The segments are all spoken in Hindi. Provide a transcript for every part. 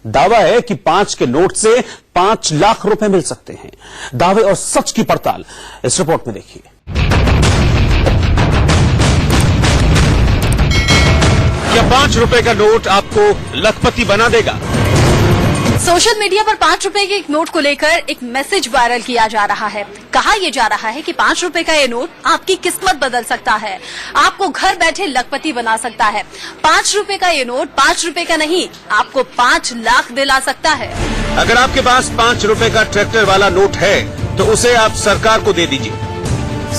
दावा है कि 5 के नोट से 5 लाख रुपए मिल सकते हैं। दावे और सच की पड़ताल इस रिपोर्ट में देखिए। क्या 5 रुपए का नोट आपको लखपति बना देगा? सोशल मीडिया पर 5 रुपए के एक नोट को लेकर एक मैसेज वायरल किया जा रहा है। कहा यह जा रहा है कि 5 रुपए का ये नोट आपकी किस्मत बदल सकता है, आपको घर बैठे लखपति बना सकता है। 5 रुपए का ये नोट 5 रुपए का नहीं, आपको 5 लाख दिला सकता है। अगर आपके पास 5 रुपए का ट्रैक्टर वाला नोट है तो उसे आप सरकार को दे दीजिए।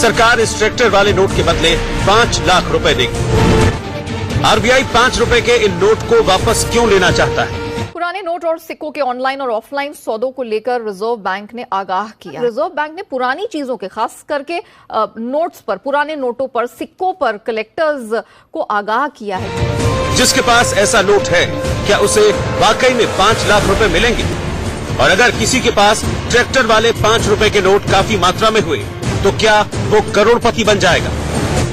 सरकार इस ट्रैक्टर वाले नोट के बदले 5 लाख रुपए देगी। आरबीआई 5 रुपए के इन नोट को वापस क्यों लेना चाहता है? पुराने नोट और सिक्कों के ऑनलाइन और ऑफलाइन सौदों को लेकर रिजर्व बैंक ने आगाह किया। रिजर्व बैंक ने पुरानी चीजों के, खास करके नोट्स पर, पुराने नोटों पर, सिक्कों पर कलेक्टर्स को आगाह किया है। जिसके पास ऐसा नोट है, क्या उसे वाकई में 5 लाख रुपए मिलेंगे? और अगर किसी के पास ट्रैक्टर वाले 5 रुपए के नोट काफी मात्रा में हुए तो क्या वो करोड़पति बन जाएगा?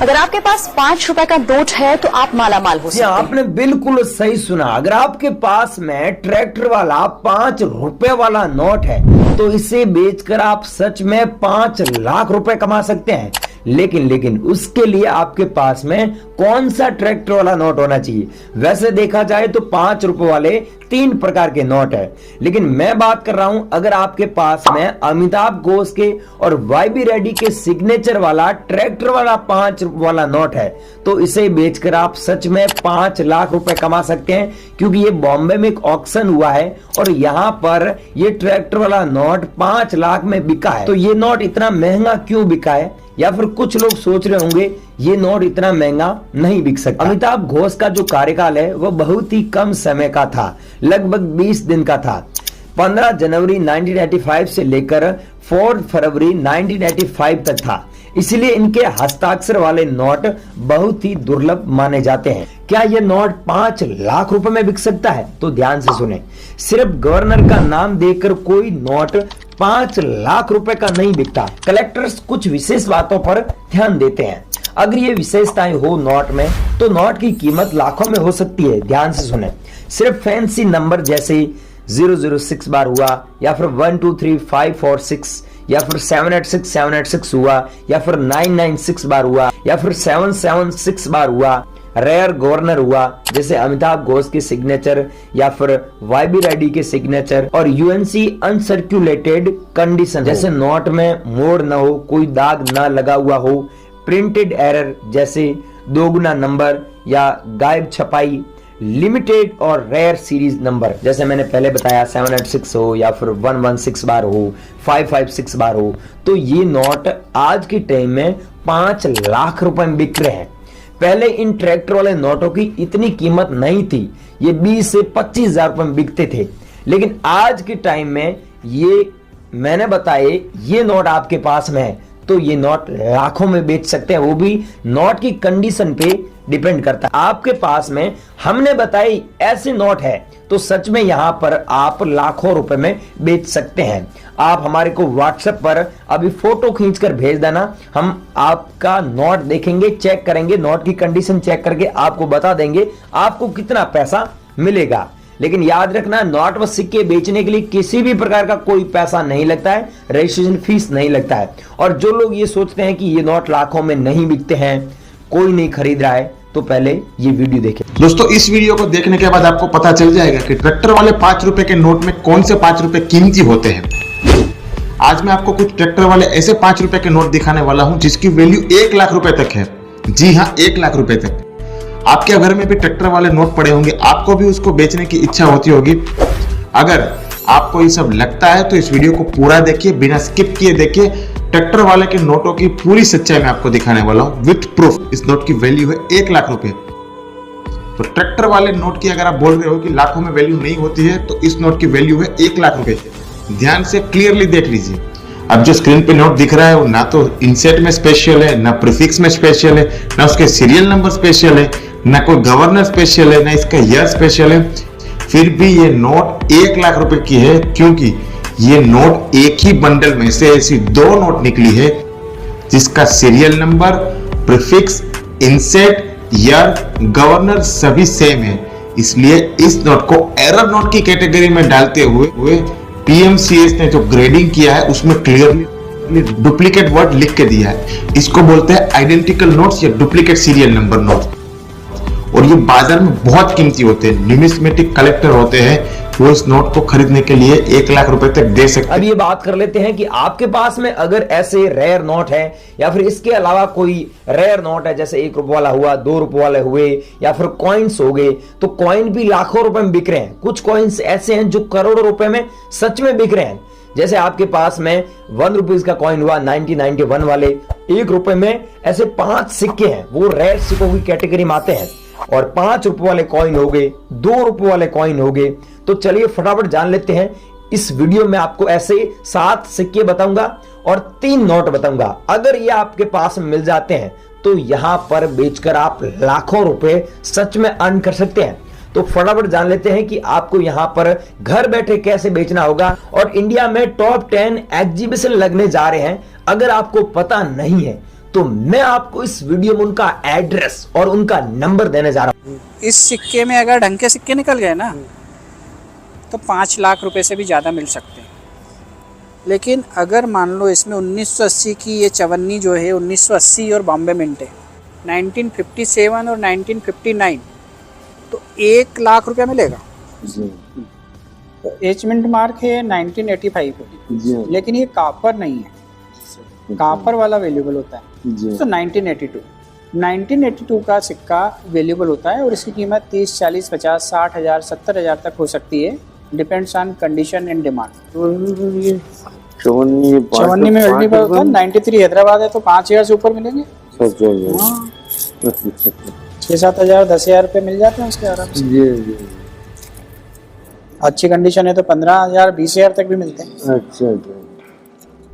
अगर आपके पास 5 रुपए का नोट है तो आप मालामाल हो सकते हैं। आपने बिल्कुल सही सुना। अगर आपके पास में ट्रैक्टर वाला 5 रुपए वाला नोट है तो इसे बेचकर आप सच में 5 लाख रुपए कमा सकते हैं। लेकिन उसके लिए आपके पास में कौन सा ट्रैक्टर वाला नोट होना चाहिए? वैसे देखा जाए तो 5 रुपए वाले 3 प्रकार के नोट है, लेकिन मैं बात कर रहा हूं अगर आपके पास में अमिताभ घोष के और वाईबी रेड्डी के सिग्नेचर वाला ट्रैक्टर वाला 5 रुपए वाला नोट है तो इसे बेचकर आप सच में 5 लाख रुपए कमा सकते हैं। क्योंकि ये बॉम्बे में एक ऑक्शन हुआ है और यहाँ पर ये ट्रैक्टर वाला नोट 5 लाख में बिका है। तो ये नोट इतना महंगा क्यों बिका है? या फिर कुछ लोग सोच रहे होंगे ये नोट इतना महंगा नहीं बिक सकता। अमिताभ घोष का जो कार्यकाल है वो बहुत ही कम समय का था, लगभग 20 दिन का था। 15 जनवरी 1985 से लेकर 4 फरवरी 1985 तक था। इसलिए इनके हस्ताक्षर वाले नोट बहुत ही दुर्लभ माने जाते हैं। क्या यह नोट 5 लाख रुपए में बिक सकता है? तो ध्यान से सुने, सिर्फ गवर्नर का नाम देकर कोई नोट 5 लाख रुपए का नहीं बिकता। कलेक्टर्स कुछ विशेष बातों पर ध्यान देते हैं। अगर ये विशेषताएं हो नोट में तो नोट की कीमत लाखों में हो सकती है। ध्यान से सुने, सिर्फ फैंसी नंबर जैसे 006 बार हुआ या फिर 1 2 3 5 4 6 या फिर 786 786 हुआ या फिर 996 बार हुआ या फिर 776 बार हुआ, रेयर गवर्नर हुआ जैसे अमिताभ घोष के सिग्नेचर या फिर वाईबी रेड्डी के सिग्नेचर, और यूएनसी अनसर्कुलेटेड कंडीशन जैसे नोट में मोड़ न हो, कोई दाग न लगा हुआ हो, प्रिंटेड एरर जैसे दोगुना नंबर या गायब छपाई, लिमिटेड और रेयर सीरीज नंबर जैसे मैंने पहले बताया 786 हो या फिर 116 बार हो, 556 बार हो, तो ये नोट आज के टाइम में 5 लाख रुपए में बिक रहे हैं। पहले इन ट्रैक्टर वाले नोटों की इतनी कीमत नहीं थी, ये 20 से 25 हजार रुपए में बिकते थे। लेकिन आज के टाइम में ये मैंने बताए ये नोट आपके पास में है तो ये नोट लाखों में बेच सकते हैं। वो भी नोट की कंडीशन पे डिपेंड करता है। आपके पास में हमने बताई ऐसे नोट है तो सच में यहां पर आप लाखों रुपए में बेच सकते हैं। आप हमारे को व्हाट्सएप पर अभी फोटो खींचकर भेज देना, हम आपका नोट देखेंगे, चेक करेंगे, नोट की कंडीशन चेक करके आपको बता देंगे आपको कितना पैसा मिलेगा। लेकिन याद रखना, नोट व सिक्के बेचने के लिए किसी भी प्रकार का कोई पैसा नहीं लगता है, रजिस्ट्रेशन फीस नहीं लगता है। और जो लोग ये सोचते हैं कि ये नोट लाखों में नहीं बिकते हैं, कोई नहीं खरीद रहा है, तो पहले ये वीडियो देखें। दोस्तों, इस वीडियो को देखने के बाद आपको पता चल जाएगा कि ट्रैक्टर वाले 5 रुपए के नोट में कौन से 5 रुपए कीमती होते हैं। आज मैं आपको कुछ ट्रैक्टर वाले ऐसे 5 रुपए के नोट दिखाने वाला हूं जिसकी वैल्यू 1 लाख रुपए तक है। जी हाँ, 1 लाख रुपए तक। आपके घर में भी ट्रैक्टर वाले नोट पड़े होंगे, आपको भी उसको बेचने की इच्छा होती होगी। अगर आपको ये सब लगता है तो इस वीडियो को पूरा देखिए, बिना स्किप किए देखिए। ट्रैक्टर वाले के नोटों की पूरी सच्चाई मैं आपको दिखाने वाला हूं विथ प्रूफ। इस नोट की वैल्यू है 1 लाख रुपए। तो ट्रैक्टर वाले नोट की अगर आप बोल रहे हो कि लाखों में वैल्यू नहीं होती है तो इस नोट की वैल्यू है 1 लाख रुपए। ध्यान से क्लियरली देख लीजिए। अब जो स्क्रीन पे नोट दिख रहा है वो ना तो इनसेट में स्पेशल है, ना प्रीफिक्स में स्पेशल है, ना उसके सीरियल नंबर स्पेशल है, ना कोई गवर्नर स्पेशल है, ना इसका ईयर स्पेशल है। फिर भी ये नोट 1 लाख रुपए की है क्योंकि ये नोट एक ही बंडल में से ऐसी 2 नोट निकली है जिसका serial number, prefix, inset, year, governor सभी सेम है। इसलिए इस नोट को एरर नोट की कैटेगरी में डालते हुए पीएमसीएस ने जो ग्रेडिंग किया है उसमें क्लियरली डुप्लीकेट वर्ड लिख के दिया है। इसको बोलते हैं आइडेंटिकल नोट्स या डुप्लीकेट सीरियल नंबर नोट, और ये बाजार में बहुत कीमती होते हैं। न्यूमिस्मेटिक कलेक्टर होते हैं वो इस नोट को खरीदने के लिए 1 लाख रुपए तक दे सकते हैं। अब ये बात कर लेते हैं कि आपके पास में अगर ऐसे रेयर नोट है या फिर इसके अलावा कोई रेयर नोट है, जैसे 1 रुपए वाला हुआ, 2 रुपए वाले हुए या फिर कॉइन्स हो गए, तो कॉइन भी लाखों रुपए में बिक रहे हैं। कुछ कॉइन्स ऐसे हैं जो करोड़ों रुपए में सच में बिक रहे हैं। जैसे आपके पास में 1 रुपीज का कॉइन हुआ 1991 वाले, 1 रुपए में ऐसे 5 सिक्के हैं, वो रेयर सिक्कों की कैटेगरी में आते हैं। और 5 रुपए वाले कॉइन हो गए, 2 रुपए वाले कॉइन हो गए। तो चलिए फटाफट जान लेते हैं। इस वीडियो में आपको ऐसे 7 सिक्के बताऊंगा और 3 नोट बताऊंगा। अगर ये आपके पास मिल जाते हैं तो यहां पर बेचकर आप लाखों रुपए सच में अर्न कर सकते हैं। तो फटाफट जान लेते हैं कि आपको यहां पर घर बैठे कैसे बेचना होगा। और इंडिया में टॉप 10 एग्जीबिशन लगने जा रहे हैं। अगर आपको पता नहीं है तो मैं आपको इस वीडियो में उनका एड्रेस और उनका नंबर देने जा रहा हूं। इस सिक्के में अगर ढंग के सिक्के निकल गए ना तो 5 लाख रुपए से भी ज़्यादा मिल सकते हैं। लेकिन अगर मान लो इसमें 1980 की ये चवन्नी जो है 1980 और बॉम्बे मिंट है 1957 और 1959, तो 1 लाख रुपया मिलेगा। तो एच मिंट मार्क है 1985 पे, लेकिन ये कापर नहीं है, कापर वाला वैल्यूबल होता है। तो 1982 का सिक्का वैल्यूबल होता है और इसकी कीमत 30, 40, 50, 60 हज़ार, 70 हज़ार तक हो सकती है, depends on condition and demand. चवन्नी में मल्टीपल होता है। 93 हैदराबाद है तो 5,000 से ऊपर मिलेंगे। 6-7 हज़ार, 10,000 रुपये मिल जाते हैं उसके आराम से। अच्छी कंडीशन है तो 15,000, 20,000 तक भी मिलते हैं। अच्छा,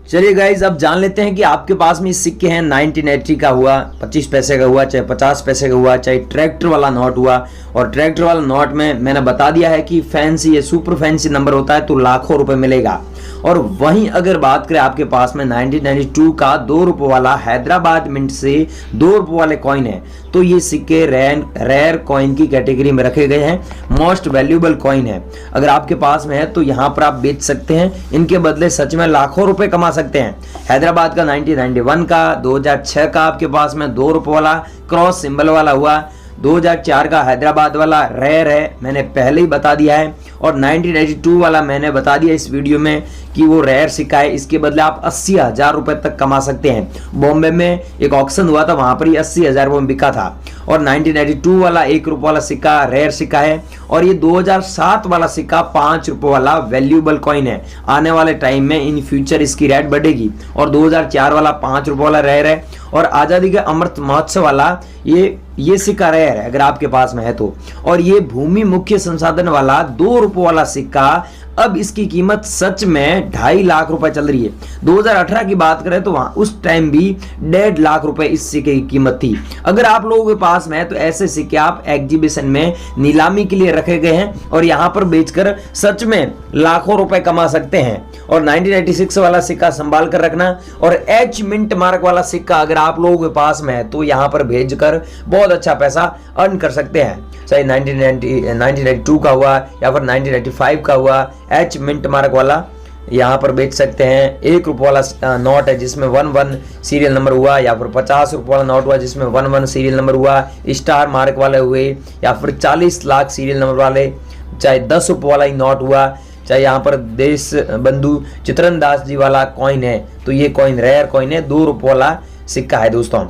चलिए गाइज अब जान लेते हैं कि आपके पास में सिक्के हैं 1980 का हुआ, 25 पैसे का हुआ, चाहे 50 पैसे का हुआ, चाहे ट्रैक्टर वाला नोट हुआ। और ट्रैक्टर वाला नोट में मैंने बता दिया है कि फैंसी या सुपर फैंसी नंबर होता है तो लाखों रुपए मिलेगा। और वहीं अगर बात करें आपके पास में 1992 का 2 रुपए वाला हैदराबाद मिंट से 2 रुपए वाले कॉइन है, तो ये सिक्के रेयर कॉइन की कैटेगरी में रखे गए हैं, मोस्ट वैल्यूएबल कॉइन है। अगर आपके पास में है तो यहाँ पर आप बेच सकते हैं, इनके बदले सच में लाखों रुपए कमा सकते हैं। हैदराबाद का 1991 का, 2006 का आपके पास में 2 रुपए वाला क्रॉस सिंबल वाला हुआ, 2004 का हैदराबाद वाला रेयर है, मैंने पहले ही बता दिया है। और 1982 वाला मैंने बता दिया इस वीडियो में कि वो रेयर सिक्का है, इसके बदले आप 80,000 रुपए तक कमा सकते हैं। बॉम्बे में एक ऑक्शन हुआ था, वहां पर ही 80,000 रुपए में बिका था। और 1982 वाला 1 रुपए वाला सिक्का रेयर सिक्का है। और ये 2007 वाला सिक्का 5 रुपए वाला वैल्यूएबल कॉइन है। आने वाले टाइम में इन फ्यूचर इसकी रेट बढ़ेगी। और 2004 वाला 5 रुपए वाला रेयर है। और आजादी का अमृत महोत्सव वाला ये सिक्का रेयर है अगर आपके पास में है तो। और ये भूमि मुख्य संसाधन वाला 2 रुपए वाला सिक्का, अब इसकी कीमत सच में 2.5 लाख रुपए चल रही है। 2018 की बात करें तो वहां उस टाइम भी 1.5 लाख रुपए इस सिक्के की कीमत थी। अगर आप लोगों के पास में है तो ऐसे सिक्के आप एग्जीबिशन में नीलामी के लिए रखे गए हैं और यहां पर बेचकर सच में लाखों रुपए कमा सकते हैं। और 1986 वाला सिक्का संभाल कर रखना। और एच मिंट मार्क वाला सिक्का अगर आप लोगों के पास में है तो यहां पर भेजकर बहुत अच्छा पैसा अर्न कर सकते हैं। चाहे 1992 का हुआ या फिर 1995 का हुआ, एच मिंट मार्क वाला यहाँ पर बेच सकते हैं। 1 रुपए वाला नोट है जिसमें 11 सीरियल नंबर हुआ, या फिर 50 रुपए वाला नोट हुआ जिसमें 11 सीरियल नंबर हुआ, स्टार मार्क वाले हुए, या फिर 40 लाख सीरियल नंबर वाले, चाहे 10 रुपए वाला ही नोट हुआ, चाहे यहाँ पर देश बंधु चित्रन दास जी वाला कॉइन है, तो ये कॉइन रेयर कॉइन है, 2 रुपए वाला सिक्का है दोस्तों।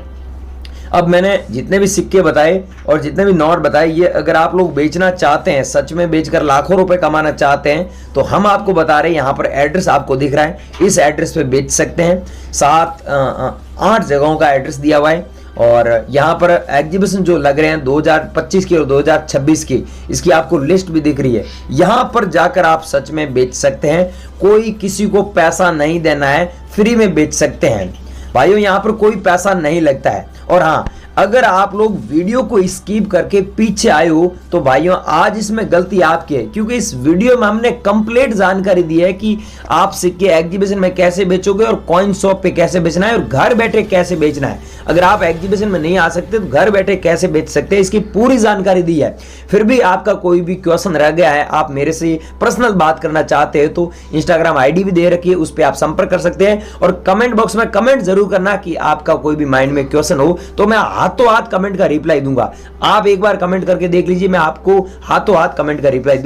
अब मैंने जितने भी सिक्के बताए और जितने भी नोट बताए, ये अगर आप लोग बेचना चाहते हैं, सच में बेचकर लाखों रुपए कमाना चाहते हैं, तो हम आपको बता रहे हैं, यहाँ पर एड्रेस आपको दिख रहा है, इस एड्रेस पे बेच सकते हैं। 8 जगहों का एड्रेस दिया हुआ है। और यहाँ पर एग्जीबिशन जो लग रहे हैं 2025 की और 2026 की, इसकी आपको लिस्ट भी दिख रही है। यहाँ पर जाकर आप सच में बेच सकते हैं, कोई किसी को पैसा नहीं देना है, फ्री में बेच सकते हैं भाइयों, यहाँ पर कोई पैसा नहीं लगता है। और हाँ, अगर आप लोग वीडियो को स्किप करके पीछे आए हो तो भाइयों आज इसमें गलती आपकी है, क्योंकि इस वीडियो में हमने कंप्लीट जानकारी दी है कि आप सिक्के एग्जीबिशन में कैसे बेचोगे और कॉइन शॉप पे कैसे बेचना है और घर बैठे कैसे बेचना है। अगर आप एग्जीबिशन में नहीं आ सकते तो घर बैठे कैसे बेच सकते हैं, इसकी पूरी जानकारी दी है। फिर भी आपका कोई भी क्वेश्चन रह गया है, आप मेरे से पर्सनल बात करना चाहते हैं तो इंस्टाग्राम आईडी भी दे रखी है, उस पर आप संपर्क कर सकते हैं। और कमेंट बॉक्स में कमेंट जरूर करना कि आपका कोई भी माइंड में क्वेश्चन हो तो मैं हाथों हाथ कमेंट का रिप्लाई दूंगा। आप एक बार कमेंट करके देख लीजिए, मैं आपको हाथों हाथ कमेंट का रिप्लाई